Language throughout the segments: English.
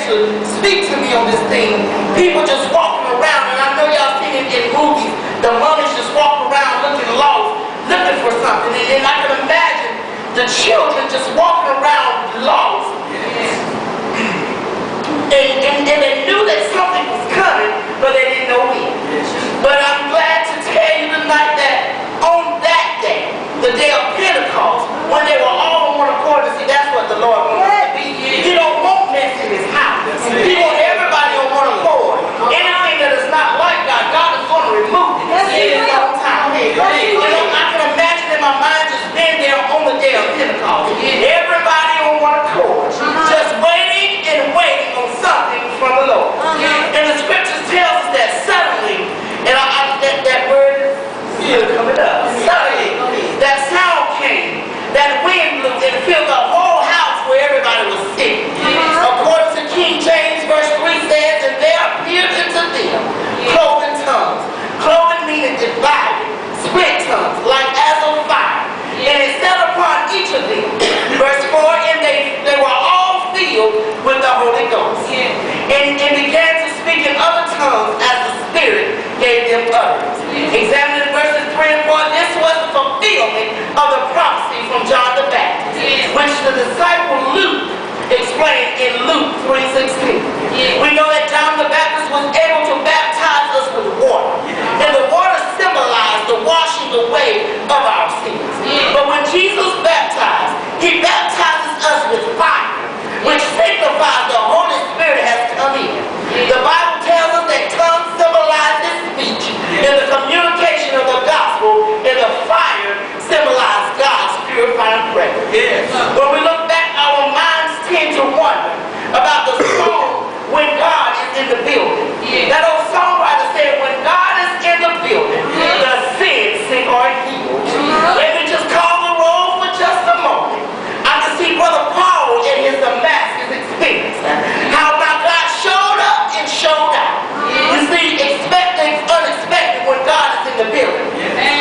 to speak to me on this thing. People just walking around, and I know y'all seen it in movies. The mummies just walk around looking lost, looking for something. And I can imagine the children just walking around lost. And they knew that something was coming, but they didn't know when. But I'm glad to tell you tonight that on that day, the day of Pentecost, when they were all on one accord, see, that's what the Lord wants us to be. He don't want mess in his house. He wants everybody on one accord. Anything that is not like God, God is going to remove it. In his own time. I can imagine in my mind just being there on the day of Pentecost. Everybody on one accord. Just waiting and waiting on something from the Lord. And the scriptures tells us that suddenly, and that word is still coming up. Suddenly, that sound came, that wind blew and filled the whole house where everybody was sitting. According to King James, verse 3 says, and there appeared unto them cloven tongues. Cloven meaning divided, split tongues, like as of fire. And it set upon each of them. Verse 4, and they were all filled with the Holy Ghost. And began to speak in other tongues as the Spirit gave them utterance. Examining verses 3 and 4, this was the fulfillment of the prophecy from John the Baptist, which the disciple Luke explained in Luke 3:16. We know that John the Baptist was able to baptize us with water. And the water symbolized the washing away of our sins. But when Jesus baptized, he baptizes us with fire, which signifies the Holy Spirit has come in. The Bible tells us that tongues symbolizes speech in the communication of the gospel, and the fire symbolizes God's purifying presence. When we look back, our minds tend to wonder about the song when God is in the building. That old songwriter said, when God is in the building, the sick are healed. Let me just call the roll for just a moment. I can see Brother Paul in his Damascus experience. How my God showed up and showed out. You see, expecting unexpected when God is in the building.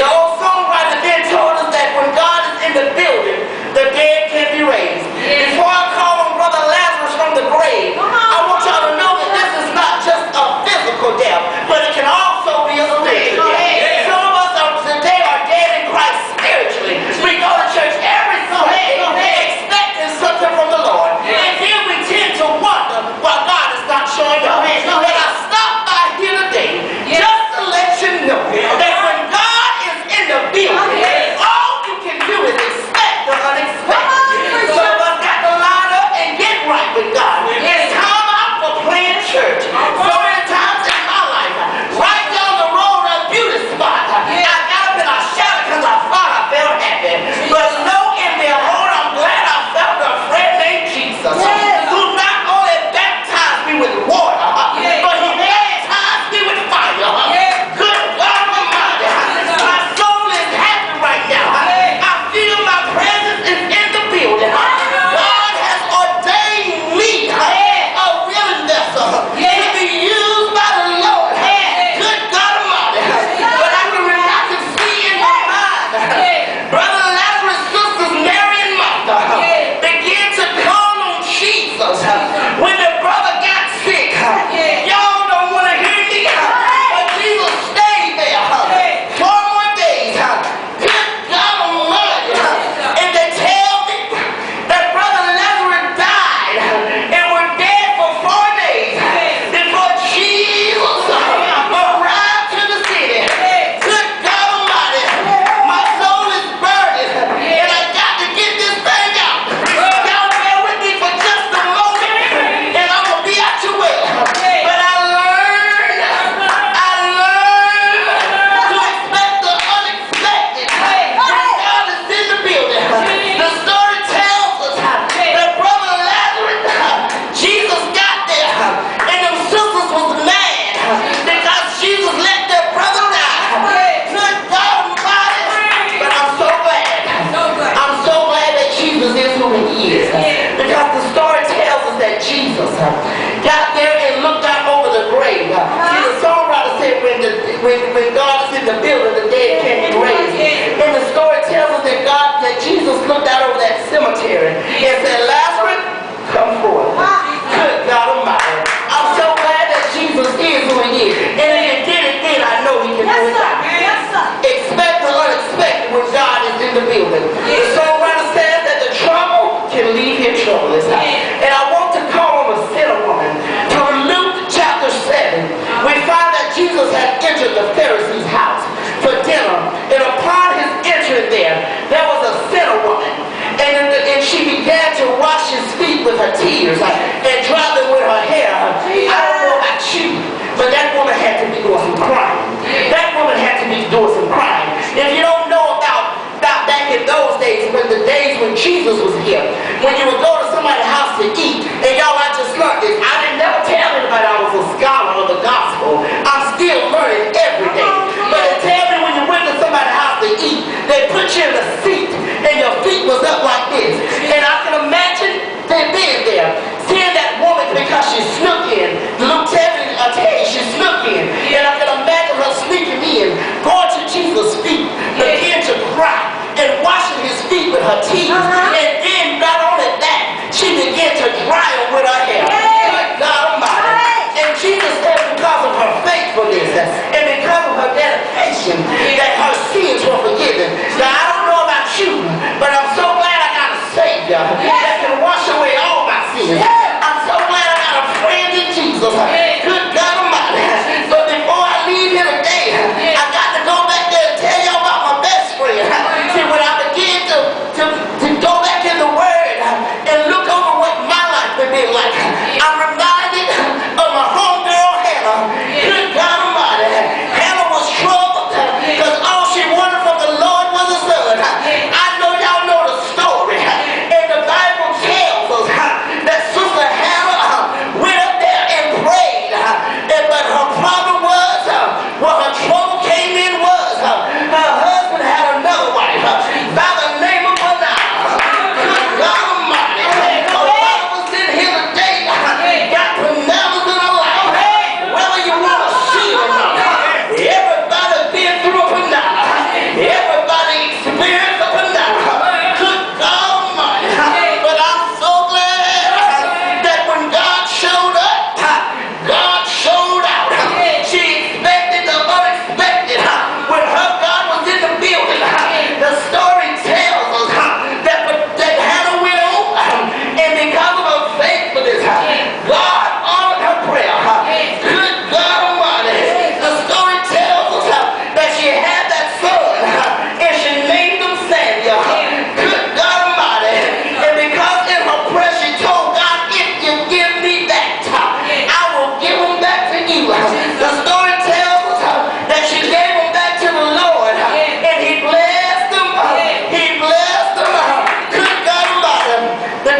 The old songwriter then told us that when God is in the building, the dead can be raised. Before I call on Brother Lazarus from the grave, I want y'all to know that this is not just a physical death, but it can also be a spiritual death. Some of us today are dead in Christ spiritually. We go to church every Sunday expecting something from the Lord. And then we tend to wonder why God is not showing up. But I stopped by here today just to let you know that when God is in the building, all you can do is expect the unexpected. Some of us got to line up and get right with God. It's time out for playing church. So many times in my life, right down the road of a beauty spot, I got up and I shouted because I thought I felt happy. But no, in their heart, I'm glad I felt a friend named Jesus, who not only baptized me with water, but he baptized me with fire. Good God Almighty, my soul is happy right now. I feel my presence is in the building. God has ordained me a willing vessel to be used by the Lord. Good God Almighty. But I can see in my mind, Brother Lazarus' sisters Mary and Martha began to call on Jesus when their brother got sick. Y'all don't want to hear me, but Jesus stayed there 4 more days. Good God Almighty. And they tell me that Brother Lazarus died and were dead for 4 days before Jesus arrived to the city. Good God Almighty. My soul is burning and I got to get this thing out. Y'all bear with me for just a moment and I'm going to be out your way. But I learned to expect the unexpected when God is in the building. The story tells us that Brother Lazarus, Jesus got there and them sisters was mad because Jesus let their brother die. Good God Almighty. But I'm so glad. I'm so glad that Jesus is who he is. Because the story tells us that Jesus got there and looked out over the grave. See, the songwriter said when God is in the building, the dead can be raised. And the story tells us that Jesus looked out over that cemetery and said, Lazarus, come forth. Good God Almighty. began to wash his feet with her tears and dry them with her hair. I don't know about you, but that woman had to be doing some crying. That woman had to be doing some crying. If you don't know about back in those days, when the days when Jesus was here, when you would go to somebody's house to eat, and y'all, I just learned this. I didn't never tell anybody I was a scholar of the gospel. I'm still learning every day. But they tell me when you went to somebody's house to eat, they put you in a seat, and your feet was up like this. And I can imagine them being there, seeing that woman because she snuck in. Luke tell you she snuck in. And I can imagine her sneaking in, going to Jesus' feet, begin to cry, and washing his feet with her tears. And then not only that, she began to dry them with her hair. Good God Almighty. And Jesus said because of her faithfulness and because of her dedication that her sins were forgiven. Now I don't know about you, but I'm so glad I got a Savior that can wash away all my sins. I'm so glad I got a friend in Jesus. Good God Almighty. But before I leave here today, I got to go back there and tell y'all about my best friend. See, when I begin to go back in the Word and look over what my life would be like, I'm reminded of my homegirl Hannah. Good God Almighty. Hannah was troubled because all she wanted from the Lord was a son. I know y'all know the story. And the Bible tells us that Sister Hannah went up there and prayed. But her problem was, what her trouble came in was, her husband had another wife by the name of Panama. Good God Almighty. A lot of us in here today got Panamas in our life. Whether you want to see it or not, everybody been through a Panama. Everybody experienced a Panama. Good God Almighty. But I'm so glad that when God showed up, God showed out. She expected the unexpected. When her God was in the building, the story tells us that Hannah went on, and because of her faithfulness, God honored her prayer. Good God Almighty. The story tells us that she had that son, and she named him Samuel. Good God Almighty. And because in her prayer she told God, if you give me that, I will give him back to you. The story tells us that she gave him back to the Lord, and he blessed them. He blessed them. Good God Almighty. The